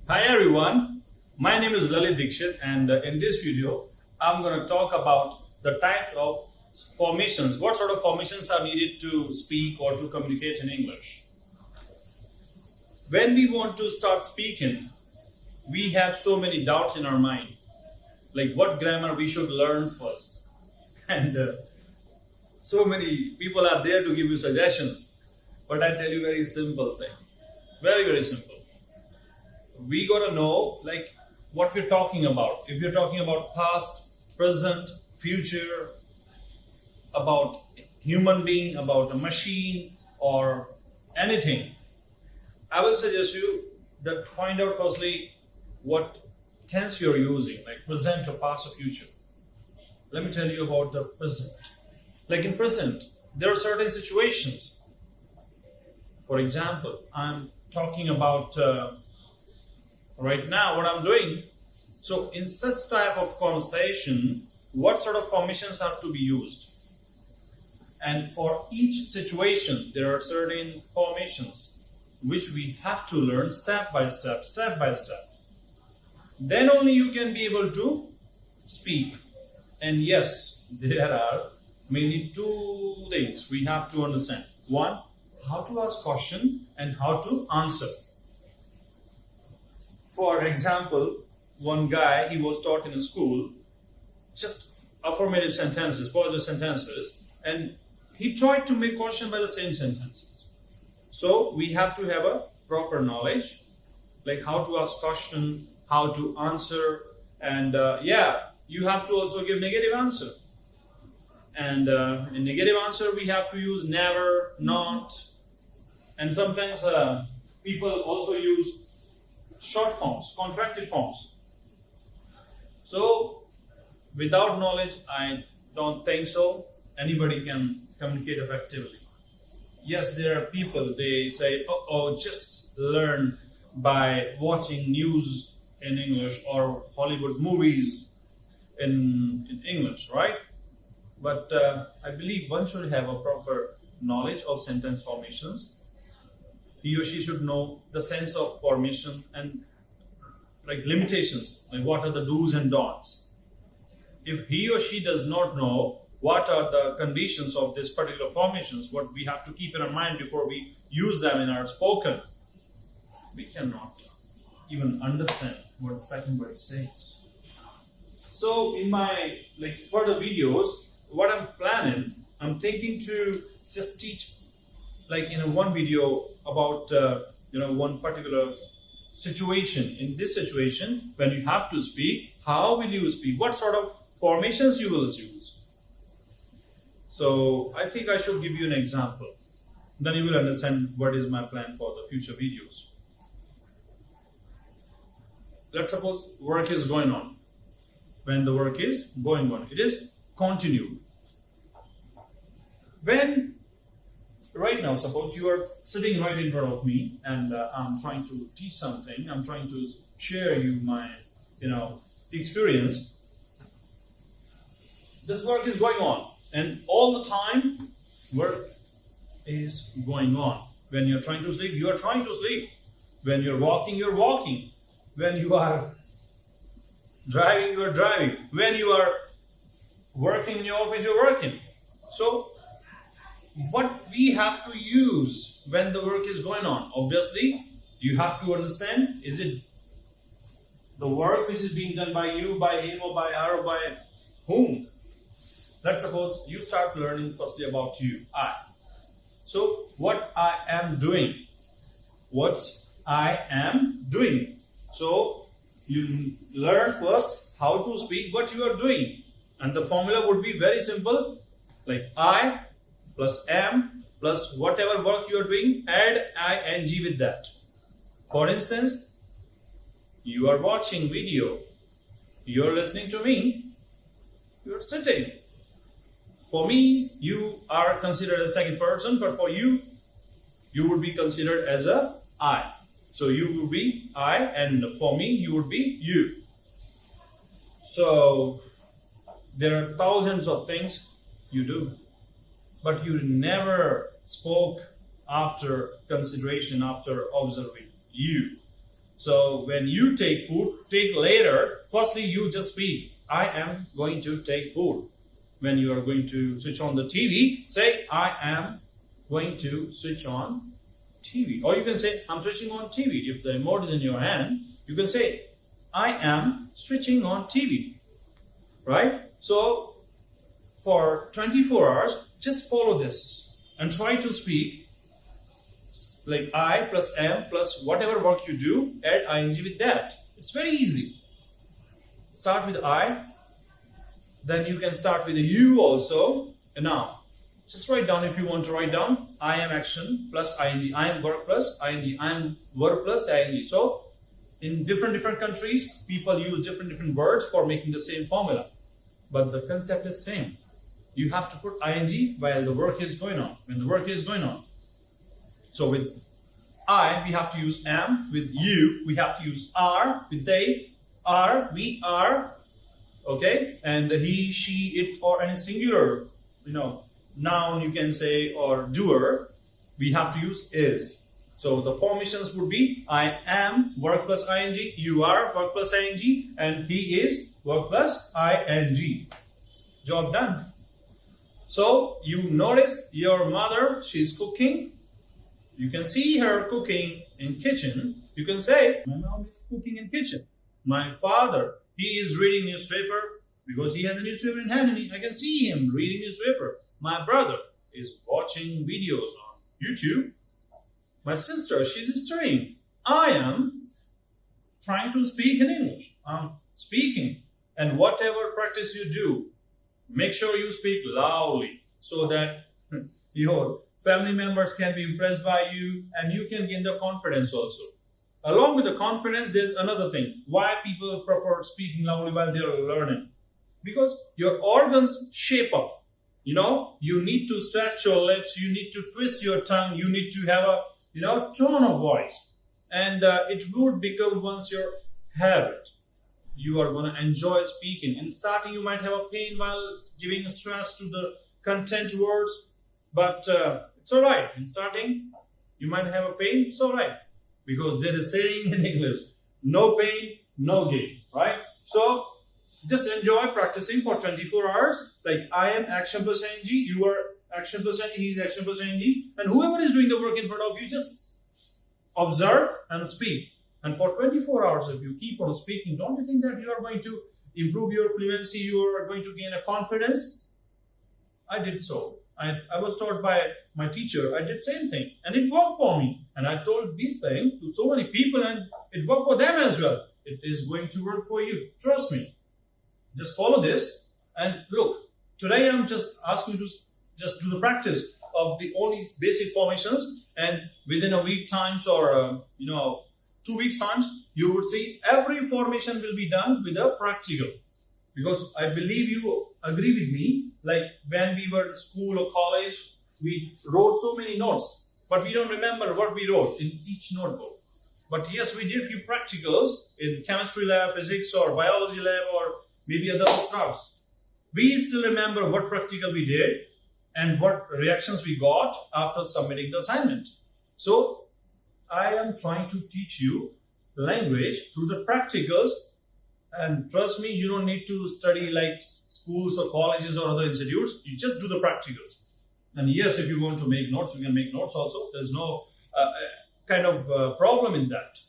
Hi everyone, my name is Lalit Dikshit and in this video I'm going to talk about the type of formations, what sort of formations are needed to speak or to communicate in English. When we want to start speaking, we have so many doubts in our mind, like what grammar we should learn first. And so many people are there to give you suggestions, but I tell you very simple thing, very simple. We gotta know like what we're talking about. If you're talking about past, present, future, about human being, about a machine, or anything, I will suggest you that find out firstly what tense you're using, like present or past or future. Let me tell you about the present. Like in present, there are certain situations. For example, I'm talking about right now what I'm doing. So in such type of conversation, what sort of formations have to be used? And for each situation, there are certain formations which we have to learn step by step. Then only you can be able to speak. And yes, there are mainly two things we have to understand. One, how to ask question and how to answer. For example, one guy, he was taught in a school just affirmative sentences, positive sentences, and he tried to make question by the same sentences. So we have to have a proper knowledge, like how to ask question, how to answer, and you have to also give negative answer. And in negative answer, we have to use never, not, and sometimes people also use short forms, contracted forms. So without knowledge, I don't think so anybody can communicate effectively. Yes, there are people, they say, just learn by watching news in English or Hollywood movies in English, right? But I believe one should have a proper knowledge of sentence formations. He or she should know the sense of formation and like limitations, like what are the do's and don'ts. If he or she does not know what are the conditions of this particular formations, what we have to keep in our mind before we use them in our spoken, we cannot even understand what second says. So in my further videos, what I'm planning, I'm thinking to just teach one video about one particular situation. In this situation, when you have to speak, how will you speak? What sort of formations you will use? So I think I should give you an example. Then you will understand what is my plan for the future videos. Let's suppose work is going on. When the work is going on, it is continued. When right now, suppose you are sitting right in front of me and I'm trying to teach something, I'm trying to share you my, experience. This work is going on and all the time work is going on. When you're trying to sleep, you are trying to sleep. When you're walking, you're walking. When you are driving, you are driving. When you are working in your office, you're working. So what we have to use when the work is going on, obviously you have to understand, is it the work which is being done by you, by him, or by her, or by whom? Let's suppose you start learning firstly about you, I. So what I am doing, so you learn first how to speak what you are doing, and the formula would be very simple, like I plus am plus whatever work you are doing, add ing with that. For instance, you are watching video, you are listening to me, you are sitting. For me, you are considered a second person, but for you, you would be considered as a I. So you would be I, and for me, you would be you. So there are thousands of things you do, but you never spoke after consideration, after observing you. So when you take food, take later. Firstly, you just speak, I am going to take food. When you are going to switch on the TV, say, I am going to switch on TV. Or you can say, I'm switching on TV. If the remote is in your hand, you can say, I am switching on TV. Right? So for 24 hours, just follow this and try to speak like I plus am plus whatever work you do, add ing with that. It's very easy. Start with I, then you can start with a you also. And now, just write down if you want to write down. I am action plus ing, I am work plus ing, I am verb plus ing. So in different countries, people use different words for making the same formula. But the concept is same. You have to put ing while the work is going on, when the work is going on. So with I, we have to use am. With you, we have to use are. With they, are, we are. Okay? And he, she, it, or any singular, noun you can say, or doer, we have to use is. So the formations would be I am, work plus ing, you are, work plus ing, and he is, work plus ing. Job done. So you notice your mother, she's cooking. You can see her cooking in kitchen. You can say, my mom is cooking in kitchen. My father, he is reading newspaper because he has a newspaper in hand and I can see him reading newspaper. My brother is watching videos on YouTube. My sister, she's studying. I am trying to speak in English. I'm speaking. And whatever practice you do, make sure you speak loudly so that your family members can be impressed by you and you can gain the confidence also. Along with the confidence, there's another thing. Why people prefer speaking loudly while they're learning? Because your organs shape up. You need to stretch your lips, you need to twist your tongue, you need to have a tone of voice. And it would become once your habit. You are going to enjoy speaking. In starting, you might have a pain while giving stress to the content words, but it's all right. In starting, you might have a pain. It's all right, because there is a saying in English: no pain, no gain. Right? So just enjoy practicing for 24 hours. Like I am action plus ing, you are action plus ing, he is action plus ing, and whoever is doing the work in front of you, just observe and speak. And for 24 hours, if you keep on speaking, don't you think that you are going to improve your fluency, you are going to gain a confidence? I did so. I was taught by my teacher. I did same thing. And it worked for me. And I told these things to so many people and it worked for them as well. It is going to work for you. Trust me. Just follow this. And look, today I'm just asking you to just do the practice of the only basic formations. And within a week times or, 2 weeks times, you would see every formation will be done with a practical. Because I believe you agree with me, like when we were in school or college, we wrote so many notes, but we don't remember what we wrote in each notebook. But yes, we did a few practicals in chemistry lab, physics or biology lab or maybe other crafts. We still remember what practical we did and what reactions we got after submitting the assignment. So I am trying to teach you language through the practicals. And trust me, you don't need to study like schools or colleges or other institutes. You just do the practicals. And yes, if you want to make notes, you can make notes also. There's no kind of problem in that.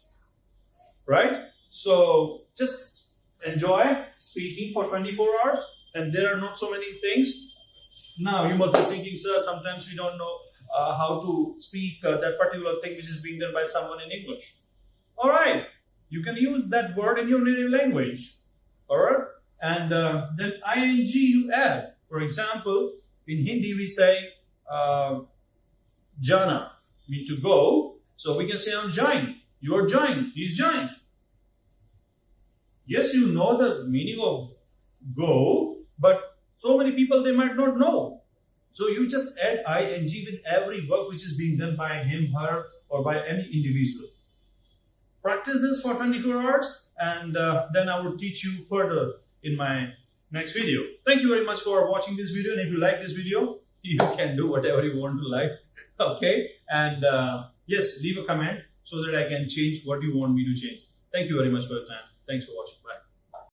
Right? So just enjoy speaking for 24 hours. And there are not so many things. Now you must be thinking, sir, sometimes we don't know how to speak that particular thing which is being done by someone in English. All right. You can use that word in your native language. Alright? And then ing you add. For example, in Hindi we say jana, mean to go. So we can say I'm joined. You are joined. He's joined. Yes, you know the meaning of go, but so many people they might not know. So you just add ing with every work which is being done by him, her, or by any individual. Practice this for 24 hours and then I will teach you further in my next video. Thank you very much for watching this video, and if you like this video, you can do whatever you want to like. Okay? And yes, leave a comment so that I can change what you want me to change. Thank you very much for your time. Thanks for watching.